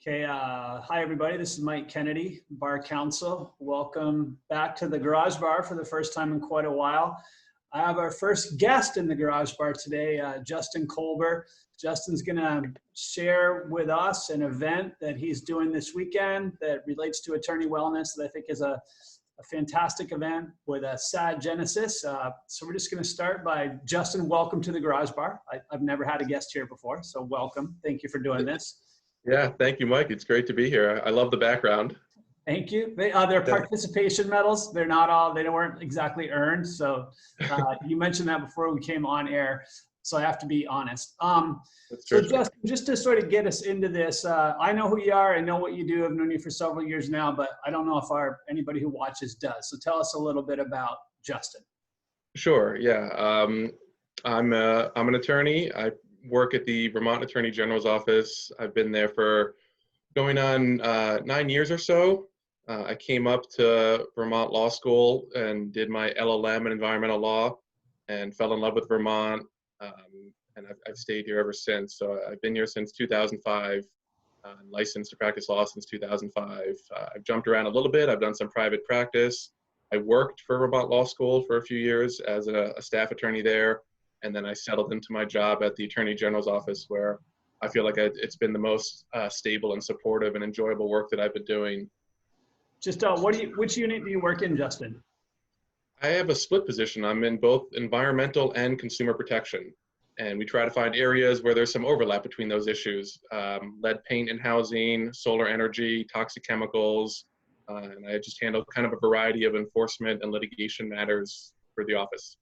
Okay, hi everybody. This is Mike Kennedy, Bar Counsel. Welcome back to the Garage Bar for the first time in quite a while. I have our first guest in the Garage Bar today, Justin Kolber. Justin's gonna share with us an event that he's doing this weekend that relates to attorney wellness that I think is a fantastic event with a sad genesis. So we're just gonna start by, Justin, welcome to the Garage Bar. I've never had a guest here before, so welcome. Thank you for doing this. Yeah, thank you, Mike. It's great to be here. I love the background. Thank you. They're participation medals. They're not all, they weren't exactly earned. So you mentioned that before we came on air. So I have to be honest. So just to sort of get us into this, I know who you are. I know what you do. I've known you for several years now, but I don't know if anybody who watches does. So tell us a little bit about Justin. Sure. Yeah. I'm an attorney. I work at the Vermont Attorney General's office. I've been there for going on 9 years or so. I came up to Vermont Law School and did my LLM in environmental law and fell in love with Vermont. And I've stayed here ever since. So I've been here since 2005, licensed to practice law since 2005. I've jumped around a little bit. I've done some private practice. I worked for Vermont Law School for a few years as a staff attorney there. And then I settled into my job at the Attorney General's office, where I feel like it's been the most stable and supportive and enjoyable work that I've been doing. Just which unit do you work in, Justin? I have a split position. I'm in both environmental and consumer protection. And we try to find areas where there's some overlap between those issues. Lead paint in housing, solar energy, toxic chemicals. And I just handle kind of a variety of enforcement and litigation matters for the office.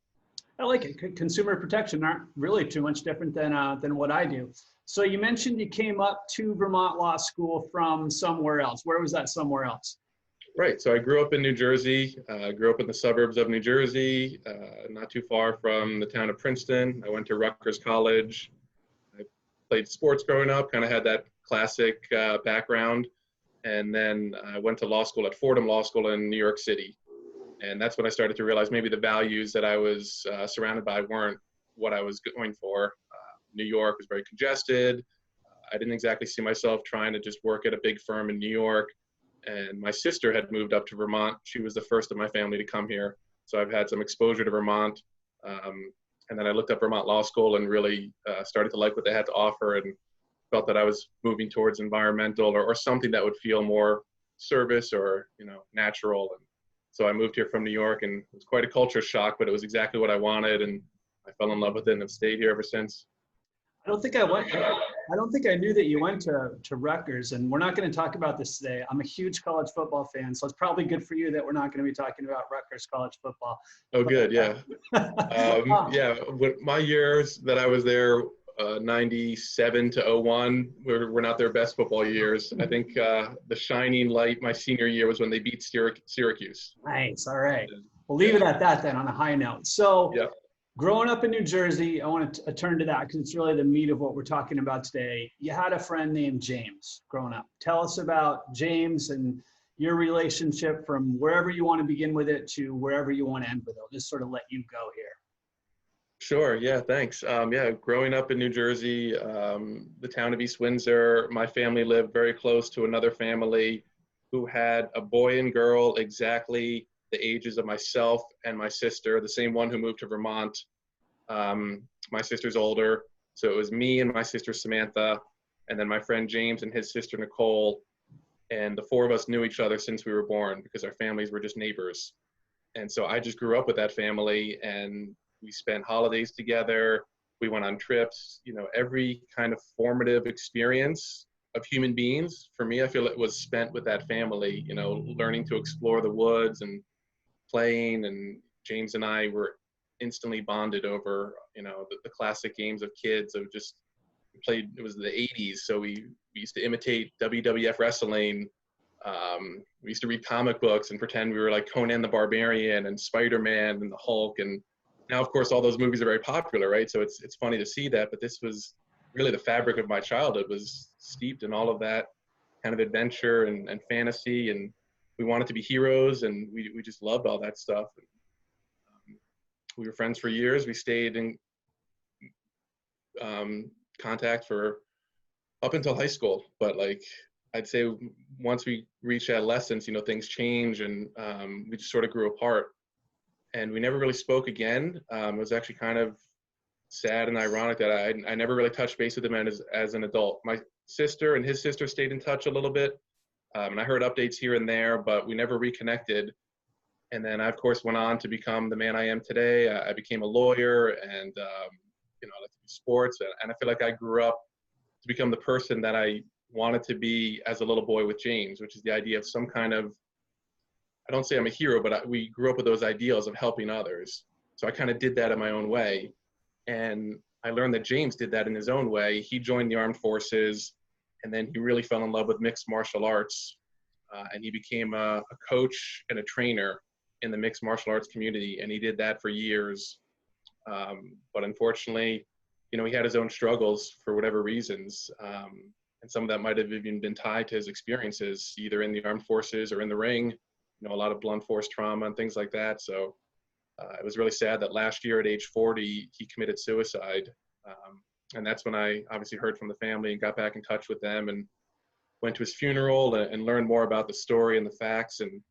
I like it. Consumer protection aren't really too much different than what I do. So you mentioned you came up to Vermont Law School from somewhere else. Where was that somewhere else? Right. So I grew up in New Jersey. I grew up in the suburbs of New Jersey, not too far from the town of Princeton. I went to Rutgers College. I played sports growing up, kind of had that classic background. And then I went to law school at Fordham Law School in New York City. And that's when I started to realize maybe the values that I was surrounded by weren't what I was going for. New York was very congested. I didn't exactly see myself trying to just work at a big firm in New York. And my sister had moved up to Vermont. She was the first of my family to come here. So I've had some exposure to Vermont. And then I looked up Vermont Law School and really started to like what they had to offer, and felt that I was moving towards environmental or something that would feel more service or, natural. And so I moved here from New York, and it was quite a culture shock, but it was exactly what I wanted, and I fell in love with it and have stayed here ever since. I don't think I knew that you went to Rutgers, and we're not going to talk about this today. I'm a huge college football fan, so it's probably good for you that we're not going to be talking about Rutgers college football. Oh, good, yeah. Yeah, my years that I was there, 97 to 01, were not their best football years. I think the shining light my senior year was when they beat Syracuse. Nice, all right. We'll leave it at that then, on a high note. So growing up in New Jersey, I want to turn to that because it's really the meat of what we're talking about today. You had a friend named James growing up. Tell us about James and your relationship from wherever you want to begin with it to wherever you want to end with it. I'll just sort of let you go here. Sure. Yeah, thanks. Growing up in New Jersey, the town of East Windsor, my family lived very close to another family who had a boy and girl exactly the ages of myself and my sister, the same one who moved to Vermont. My sister's older, so it was me and my sister Samantha, and then my friend James and his sister Nicole, and the four of us knew each other since we were born because our families were just neighbors. And so I just grew up with that family, and we spent holidays together. We went on trips, every kind of formative experience of human beings. For me, I feel it was spent with that family, learning to explore the woods and playing. And James and I were instantly bonded over, the classic games of kids of just played. It was the 80s. So we used to imitate WWF wrestling. We used to read comic books and pretend we were like Conan the Barbarian and Spider-Man and the Hulk. And now, of course, all those movies are very popular, right? So it's funny to see that, but this was really the fabric of my childhood, was steeped in all of that kind of adventure and fantasy, and we wanted to be heroes, and we just loved all that stuff. We were friends for years. We stayed in contact for up until high school, but like I'd say once we reached adolescence, things change, and we just sort of grew apart, and we never really spoke again. It was actually kind of sad and ironic that I never really touched base with him as an adult. My sister and his sister stayed in touch a little bit, and I heard updates here and there, but we never reconnected. And then I, of course, went on to become the man I am today. I became a lawyer, and I like to do sports, and I feel like I grew up to become the person that I wanted to be as a little boy with James, which is the idea of some kind of, I don't say I'm a hero, but we grew up with those ideals of helping others. So I kind of did that in my own way. And I learned that James did that in his own way. He joined the armed forces, and then he really fell in love with mixed martial arts. And he became a coach and a trainer in the mixed martial arts community. And he did that for years. But unfortunately, he had his own struggles for whatever reasons. And some of that might have even been tied to his experiences, either in the armed forces or in the ring, a lot of blunt force trauma and things like that. So it was really sad that last year at age 40, he committed suicide. And that's when I obviously heard from the family and got back in touch with them and went to his funeral and learned more about the story and the facts. And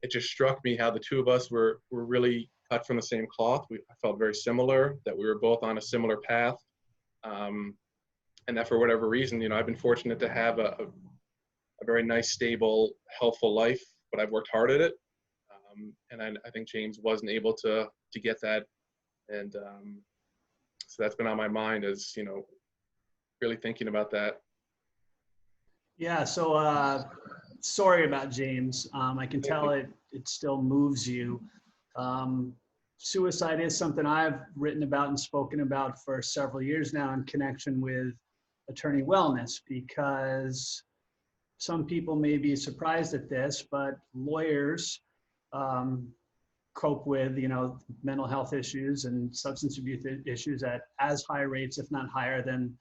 it just struck me how the two of us were really cut from the same cloth. I felt very similar, that we were both on a similar path. And that for whatever reason, I've been fortunate to have a very nice, stable, healthful life, but I've worked hard at it. And I think James wasn't able to get that. And so that's been on my mind as, really thinking about that. Yeah, so sorry about James. I can tell it still moves you. Suicide is something I've written about and spoken about for several years now in connection with attorney wellness, because some people may be surprised at this, but lawyers cope with, mental health issues and substance abuse issues at as high rates, if not higher than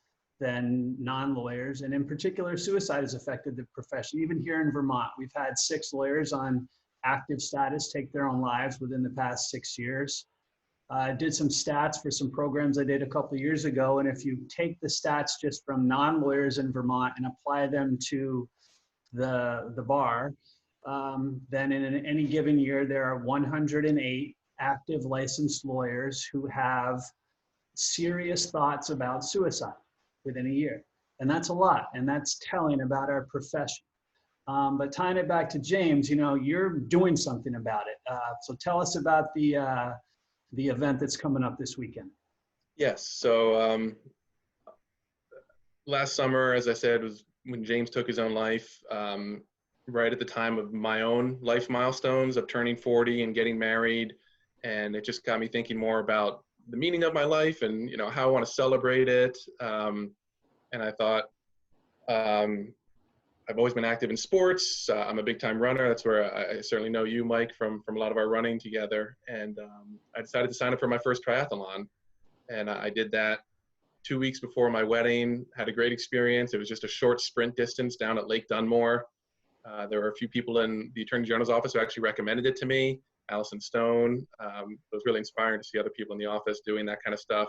non-lawyers. And in particular, suicide has affected the profession. Even here in Vermont, we've had 6 lawyers on active status take their own lives within the past 6 years. I did some stats for some programs I did a couple of years ago. And if you take the stats just from non-lawyers in Vermont and apply them to the bar, then in any given year, there are 108 active licensed lawyers who have serious thoughts about suicide within a year. And that's a lot, and that's telling about our profession. But tying it back to James, you're doing something about it. So tell us about the event that's coming up this weekend. Yes. So last summer, as I said, was when James took his own life, right at the time of my own life milestones of turning 40 and getting married. And it just got me thinking more about the meaning of my life and, how I want to celebrate it. And I thought, I've always been active in sports. I'm a big time runner. That's where I certainly know you, Mike, from a lot of our running together. And I decided to sign up for my first triathlon. And I did that 2 weeks before my wedding, had a great experience. It was just a short sprint distance down at Lake Dunmore. There were a few people in the Attorney General's office who actually recommended it to me. Allison Stone. It was really inspiring to see other people in the office doing that kind of stuff.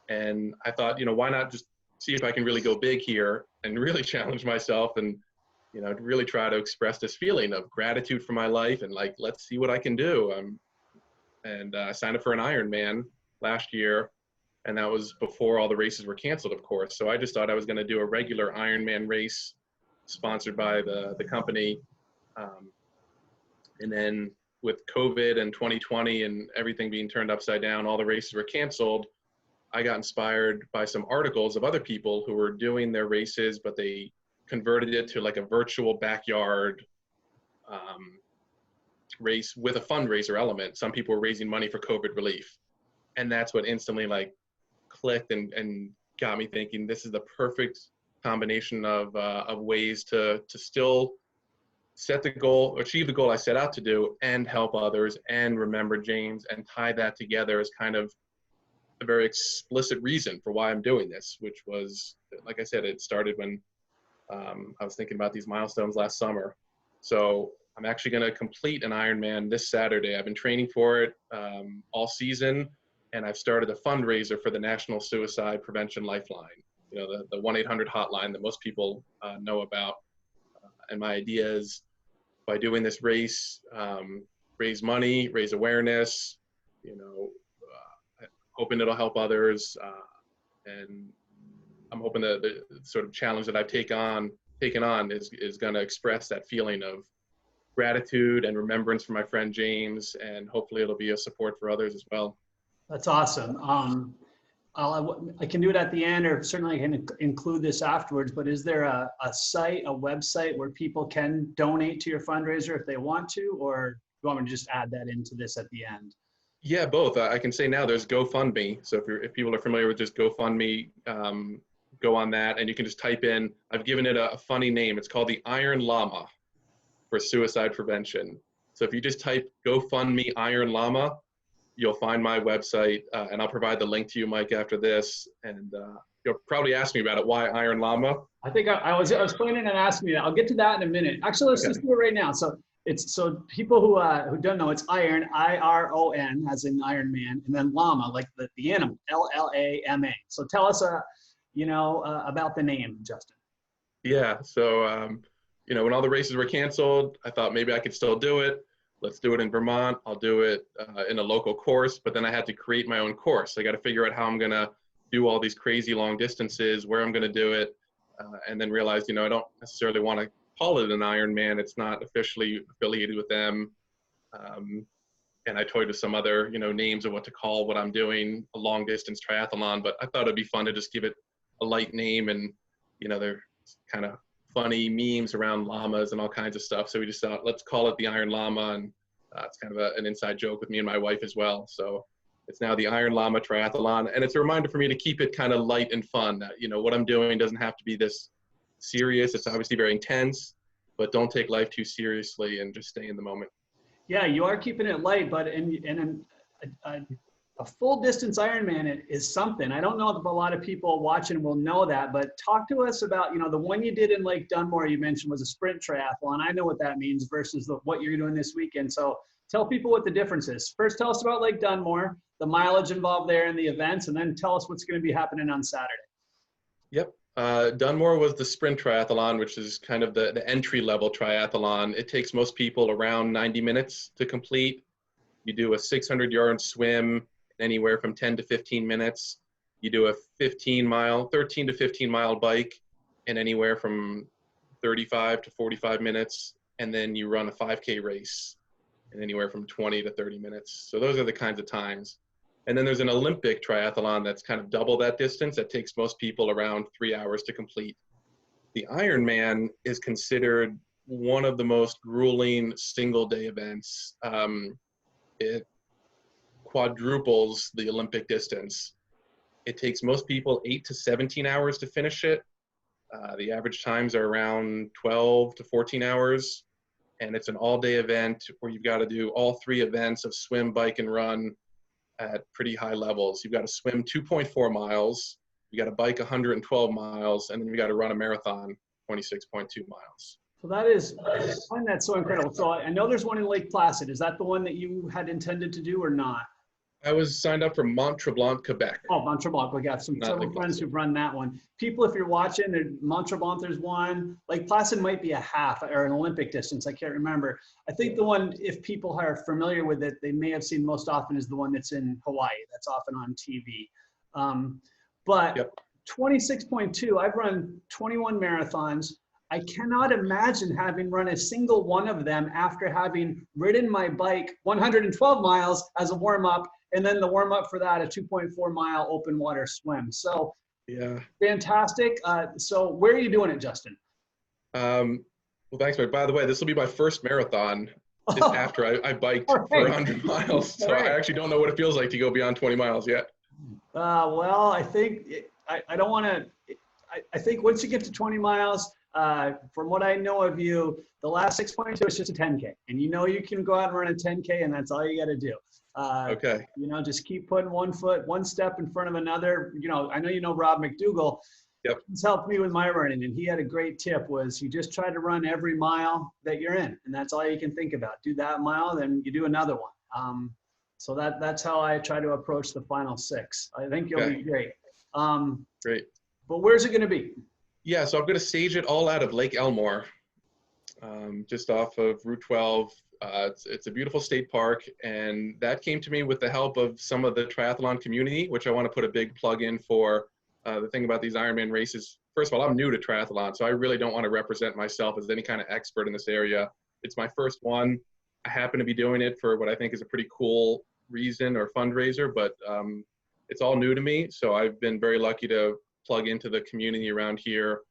And I thought, why not just see if I can really go big here and really challenge myself and, really try to express this feeling of gratitude for my life and let's see what I can do. And I signed up for an Ironman last year, and that was before all the races were canceled, of course. So I just thought I was going to do a regular Ironman race sponsored by the company. And then with COVID and 2020 and everything being turned upside down, all the races were canceled. I got inspired by some articles of other people who were doing their races, but they converted it to a virtual backyard race with a fundraiser element. Some people were raising money for COVID relief. And that's what instantly clicked and got me thinking, this is the perfect combination of ways to still set the goal, achieve the goal I set out to do, and help others and remember James and tie that together as kind of a very explicit reason for why I'm doing this, which was, like I said, it started when I was thinking about these milestones last summer. So I'm actually going to complete an Ironman this Saturday. I've been training for it all season, and I've started a fundraiser for the National Suicide Prevention Lifeline, the 1-800 hotline that most people know about. And my idea is, by doing this race, raise money, raise awareness, hoping it'll help others. And I'm hoping that the sort of challenge that I've taken on is going to express that feeling of gratitude and remembrance for my friend James, and hopefully it'll be a support for others as well. That's awesome. I can do it at the end, or certainly I can include this afterwards, but is there a website where people can donate to your fundraiser if they want to, or do you want me to just add that into this at the end? Yeah, both. I can say now there's GoFundMe. So if people are familiar with just GoFundMe, go on that, and you can just type in, I've given it a funny name. It's called the Iron Llama for suicide prevention. So if you just type GoFundMe Iron Llama, you'll find my website, and I'll provide the link to you, Mike, after this. And you'll probably ask me about it. Why Iron Llama? I think I was planning on asking you that. I'll get to that in a minute. Actually, let's just do it right now. So people who don't know, it's Iron, I-R-O-N, as in Iron Man, and then Llama, like the animal, L-L-A-M-A. So tell us, about the name, Justin. Yeah. So when all the races were canceled, I thought maybe I could still do it. Let's do it in Vermont. I'll do it in a local course, but then I had to create my own course. I got to figure out how I'm going to do all these crazy long distances, where I'm going to do it, and then realized, I don't necessarily want to call it an Ironman. It's not officially affiliated with them. And I toyed with some other, names of what to call what I'm doing, a long distance triathlon, but I thought it'd be fun to just give it a light name, and, they're kind of funny memes around llamas and all kinds of stuff. So we just thought, let's call it the Iron Llama. And it's kind of an inside joke with me and my wife as well. So it's now the Iron Llama Triathlon. And it's a reminder for me to keep it kind of light and fun. What I'm doing doesn't have to be this serious. It's obviously very intense, but don't take life too seriously and just stay in the moment. Yeah, you are keeping it light, but a full distance Ironman is something. I don't know if a lot of people watching will know that, but talk to us about, the one you did in Lake Dunmore you mentioned was a sprint triathlon. I know what that means versus what you're doing this weekend. So tell people what the difference is. First, tell us about Lake Dunmore, the mileage involved there and the events, and then tell us what's going to be happening on Saturday. Yep. Dunmore was the Sprint Triathlon, which is kind of the entry-level triathlon. It takes most people around 90 minutes to complete. You do a 600-yard swim, anywhere from 10 to 15 minutes. You do a 13 to 15 mile bike in anywhere from 35 to 45 minutes. And then you run a 5K race in anywhere from 20 to 30 minutes. So those are the kinds of times. And then there's an Olympic triathlon that's kind of double that distance. That takes most people around 3 hours to complete. The Ironman is considered one of the most grueling single day events. It quadruples the Olympic distance. It takes most people 8 to 17 hours to finish it. The average times are around 12 to 14 hours. And it's an all-day event where you've got to do all 3 events of swim, bike, and run at pretty high levels. You've got to swim 2.4 miles, you got to bike 112 miles, and then you got to run a marathon 26.2 miles. So I find that so incredible. So I know there's one in Lake Placid. Is that the one that you had intended to do or not? I was signed up for Mont Tremblant, Quebec. Oh, Mont Tremblant. We got several friends who've run that one. People, if you're watching, Mont Tremblant, there's one. Lake Placid might be a half or an Olympic distance. I can't remember. I think the one, if people are familiar with it, they may have seen most often is the one that's in Hawaii. That's often on TV. But yep. 26.2, I've run 21 marathons. I cannot imagine having run a single one of them after having ridden my bike 112 miles as a warm-up, and then the warm-up for that, a 2.4 mile open water swim. So yeah, fantastic. So where are you doing it, Justin? Well, thanks, Mike. By the way, this will be my first marathon after I biked for 100 miles. So I actually don't know what it feels like to go beyond 20 miles yet. Well, I think I don't want to. I think once you get to 20 miles, from what I know of you, the last 6.2 is just a 10K, and you can go out and run a 10K, and that's all you got to do. Okay. Just keep putting one step in front of another. I know Rob McDougall. Yep. He's helped me with my running, and he had a great tip. Was you just try to run every mile that you're in, and that's all you can think about. Do that mile, then you do another one. So that's how I try to approach the final 6. I think you'll be great. Great. But where's it going to be? Yeah, so I'm going to stage it all out of Lake Elmore. just off of Route 12. It's a beautiful state park, and that came to me with the help of some of the triathlon community, which I want to put a big plug in for. The thing about these Ironman races, first of all, I'm new to triathlon, so I really don't want to represent myself as any kind of expert in this area. It's my first one. I happen to be doing it for what I think is a pretty cool reason or fundraiser, but it's all new to me, so I've been very lucky to plug into the community around here.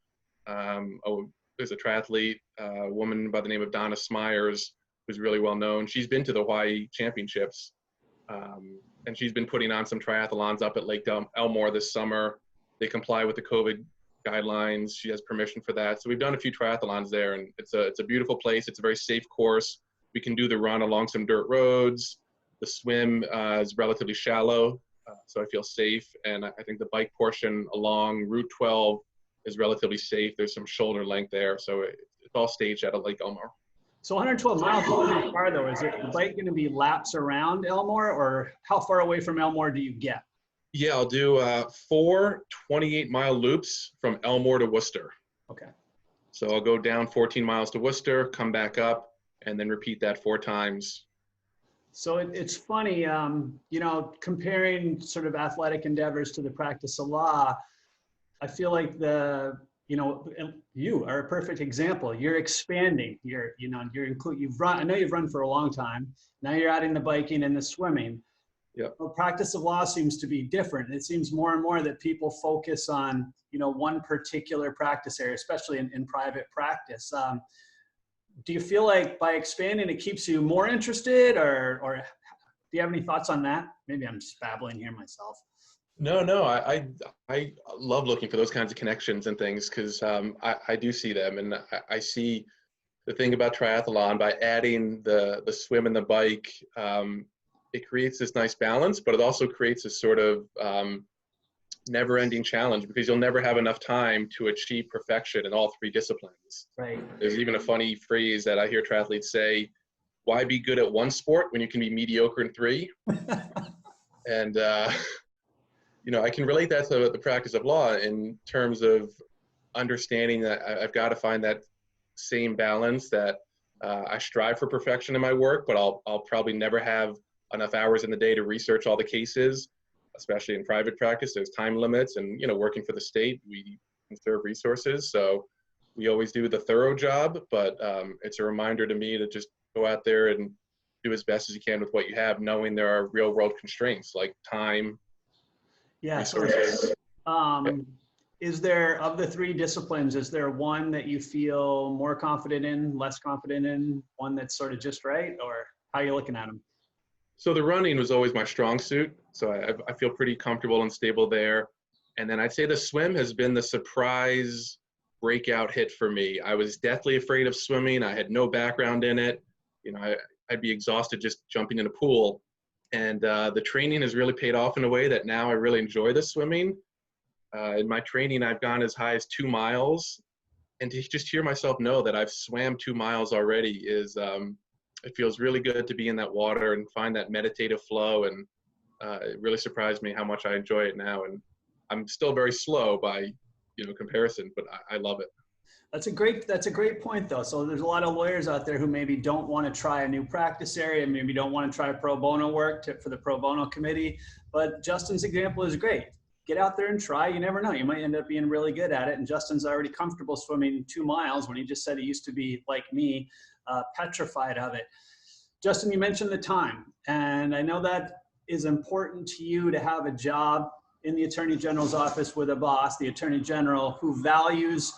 There's a triathlete, a woman by the name of Donna Smyers, who's really well known. She's been to the Hawaii Championships, and she's been putting on some triathlons up at Lake Elmore this summer. They comply with the COVID guidelines. She has permission for that. So we've done a few triathlons there, and it's a beautiful place. It's a very safe course. We can do the run along some dirt roads. The swim is relatively shallow, so I feel safe. And I think the bike portion along Route 12 is relatively safe. There's some shoulder length there, so it's all staged out of Lake Elmore. So 112 miles isn't far though. Is the bike going to be laps around Elmore, or how far away from Elmore do you get? Yeah, I'll do 4 28-mile loops from Elmore to Worcester. Okay. So I'll go down 14 miles to Worcester, come back up, and then repeat that 4 times. So it's funny, you know, comparing sort of athletic endeavors to the practice of law. I feel like you are a perfect example. You're expanding. You've run. I know you've run for a long time. Now you're adding the biking and the swimming. Yeah. The practice of law seems to be different. It seems more and more that people focus on, one particular practice area, especially in private practice. Do you feel like by expanding it keeps you more interested, or do you have any thoughts on that? Maybe I'm just babbling here myself. No, I love looking for those kinds of connections and things, because I do see them, and I see the thing about triathlon. By adding the swim and the bike, it creates this nice balance, but it also creates this sort of never-ending challenge, because you'll never have enough time to achieve perfection in all 3 disciplines. Right. There's even a funny phrase that I hear triathletes say: "Why be good at one sport when you can be mediocre in 3?" And I can relate that to the practice of law in terms of understanding that I've got to find that same balance, that I strive for perfection in my work, but I'll probably never have enough hours in the day to research all the cases, especially in private practice. There's time limits, and, working for the state, we conserve resources. So we always do the thorough job, but it's a reminder to me to just go out there and do as best as you can with what you have, knowing there are real world constraints like time, resources. Is there, of the 3 disciplines, is there one that you feel more confident in, less confident in, one that's sort of just right, or how are you looking at them? So the running was always my strong suit. So I feel pretty comfortable and stable there. And then I'd say the swim has been the surprise breakout hit for me. I was deathly afraid of swimming. I had no background in it. I'd be exhausted just jumping in a pool. And the training has really paid off in a way that now I really enjoy the swimming. In my training, I've gone as high as 2 miles. And to just hear myself know that I've swam 2 miles already is, it feels really good to be in that water and find that meditative flow. And it really surprised me how much I enjoy it now. And I'm still very slow by, comparison, but I love it. That's a great point though. So there's a lot of lawyers out there who maybe don't want to try a new practice area, maybe don't want to try pro bono work for the pro bono committee. But Justin's example is great. Get out there and try. You never know. You might end up being really good at it. And Justin's already comfortable swimming 2 miles when he just said he used to be like me, petrified of it. Justin, you mentioned the time, and I know that is important to you to have a job in the Attorney General's office with a boss, the Attorney General, who values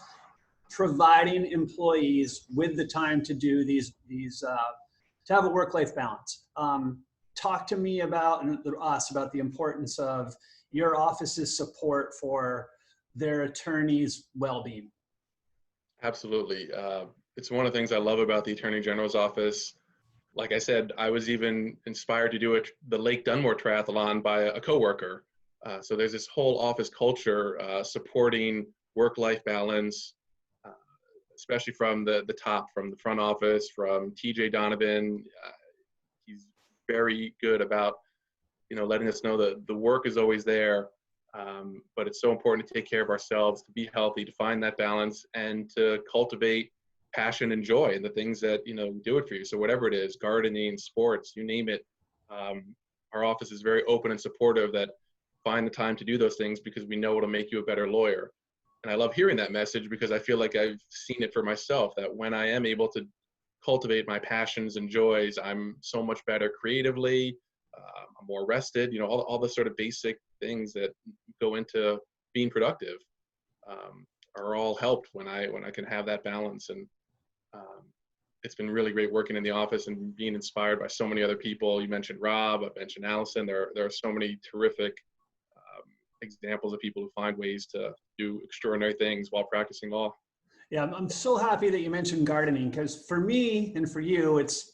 providing employees with the time to do these to have a work-life balance. Talk to me about, and us, about the importance of your office's support for their attorneys' well-being. Absolutely. It's one of the things I love about the Attorney General's office. Like I said, I was even inspired to do the Lake Dunmore Triathlon by a coworker. So there's this whole office culture supporting work-life balance, especially from the top, from the front office, from TJ Donovan. He's very good about, letting us know that the work is always there, but it's so important to take care of ourselves, to be healthy, to find that balance, and to cultivate passion and joy and the things that, do it for you. So whatever it is, gardening, sports, you name it, our office is very open and supportive that find the time to do those things because we know it'll make you a better lawyer. And I love hearing that message because I feel like I've seen it for myself, that when I am able to cultivate my passions and joys, I'm so much better creatively, I'm more rested, all the sort of basic things that go into being productive are all helped when I can have that balance. And it's been really great working in the office and being inspired by so many other people. You mentioned Rob, I mentioned Allison. There are so many terrific examples of people who find ways to do extraordinary things while practicing law. Yeah, I'm so happy that you mentioned gardening, because for me and for you, it's,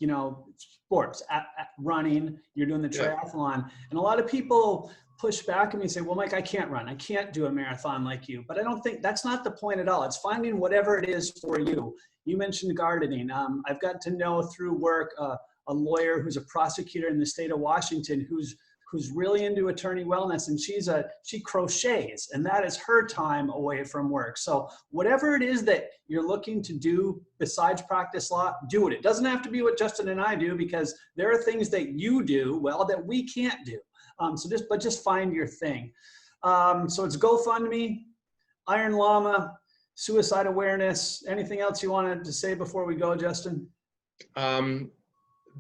sports, at running, you're doing the triathlon. And a lot of people push back at me and say, well, Mike, I can't run. I can't do a marathon like you. But I don't think that's not the point at all. It's finding whatever it is for you. You mentioned gardening. I've got to know through work a lawyer who's a prosecutor in the state of Washington who's really into attorney wellness, and she crochets, and that is her time away from work. So whatever it is that you're looking to do besides practice law, do it. It doesn't have to be what Justin and I do, because there are things that you do well that we can't do. So just find your thing. So it's GoFundMe, Iron Llama, suicide awareness. Anything else you wanted to say before we go, Justin?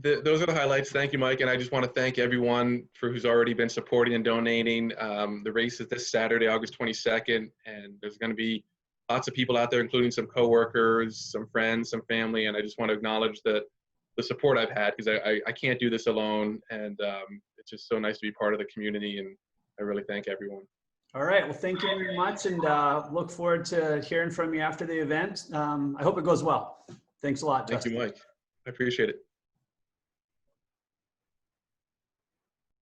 Those are the highlights. Thank you, Mike. And I just want to thank everyone who's already been supporting and donating. The race is this Saturday, August 22nd, and there's going to be lots of people out there, including some coworkers, some friends, some family. And I just want to acknowledge the support I've had, because I can't do this alone. And it's just so nice to be part of the community. And I really thank everyone. All right. Well, thank you very much. And look forward to hearing from you after the event. I hope it goes well. Thanks a lot, Justin. Thank you, Mike. I appreciate it.